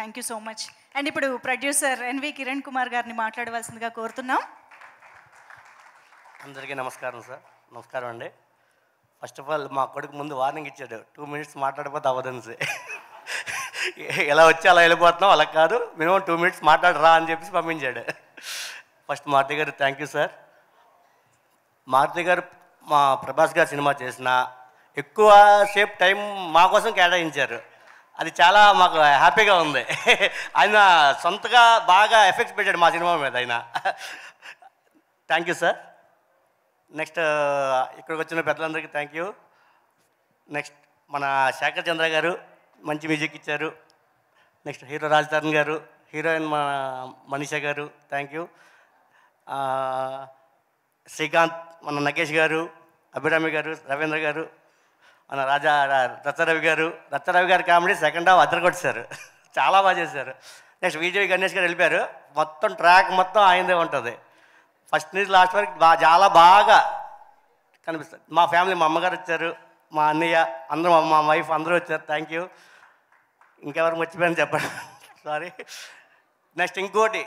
Thank you so much. And ఇప్పుడు producer N V Kiran Kumar గారిని మాట్లాడవలసిందిగా కోరుతున్నాం. అందరికీ నమస్కారం సార్. నమస్కారం అండి. ఫస్ట్ ఆఫ్ ఆల్ మా కొడుకు ముందు వార్నింగ్ ఇచ్చాడు, 2 minutes మాట్లాడకపోతే అవ్వదని. ఎలా వచ్చి అలా వెళ్ళిపోతున్నాం, అలా కాదు, మినిమం 2 minutes మాట్లాడరా అని చెప్పేసి పంపించాడు. ఫస్ట్ మారుతి గారు థ్యాంక్ యూ సార్. మారుతి గారు మా ప్రభాస్ గారు సినిమా చేసిన ఎక్కువ సేపు టైం మా కోసం కేటాయించారు. అది చాలా మాకు హ్యాపీగా ఉంది. ఆయన సొంతగా బాగా ఎఫెక్ట్స్ పెట్టాడు మా సినిమా మీద ఆయన. Thank you sir. నెక్స్ట్ ఇక్కడికి వచ్చిన పెద్దలందరికీ థ్యాంక్ యూ. నెక్స్ట్ మన శేఖర్ చంద్ర గారు మంచి మ్యూజిక్ ఇచ్చారు. నెక్స్ట్ హీరో రాజధాని గారు, హీరోయిన్ మన మనీషా గారు థ్యాంక్ యూ. శ్రీకాంత్, మన నగేష్ గారు, అభిరామి గారు, రవీంద్ర గారు, మన రచ్చరవి గారు కామెడీ సెకండ్ హాఫ్ అద్దరకొట్టేశారు, చాలా బాగా చేశారు. నెక్స్ట్ విజయ్ గణేష్ గారు వెళ్ళిపోయారు, మొత్తం ట్రాక్ మొత్తం ఆయనదే ఉంటుంది. ఫస్ట్ నుంచి లాస్ట్ వరకు చాలా బాగా కనిపిస్తుంది. మా ఫ్యామిలీ, మా అమ్మగారు వచ్చారు, మా అన్నయ్య అందరూ, మా వైఫ్ అందరూ వచ్చారు. Thank you. ఇంకెవరు మర్చిపోయాను చెప్పండి, సారీ. నెక్స్ట్ ఇంకోటి,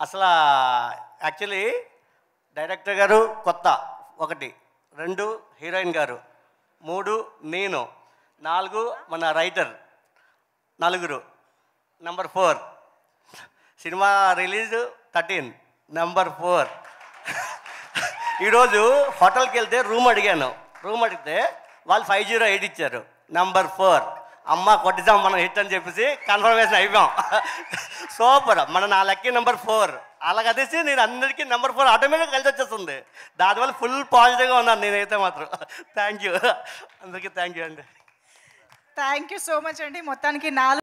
అసలు యాక్చువల్లీ డైరెక్టర్ గారు కొత్త, 1, 2 హీరోయిన్ గారు, 3 నేను, 4 మన writer, 4, number 4 cinema release 13, number 4. ఈరోజు హోటల్కి వెళ్తే రూమ్ అడిగితే వాళ్ళు 508 ఇచ్చారు, నెంబర్ 4. అమ్మ కొట్టిద్దాం మనం హిట్ అని చెప్పేసి కన్ఫర్మేషన్ అయిపోయాం. సూపర్. నా లక్కీ నెంబర్ 4. అలాగదేసి నేను అందరికీ నెంబర్ 4 ఆటోమేటిక్గా కలిసి వచ్చేస్తుంది. దానివల్ల ఫుల్ పాజిటివ్గా ఉన్నాను నేనైతే మాత్రం. థ్యాంక్ యూ అందరికీ. థ్యాంక్ యూ అండి. థ్యాంక్ యూ సో మచ్ అండి. మొత్తానికి 4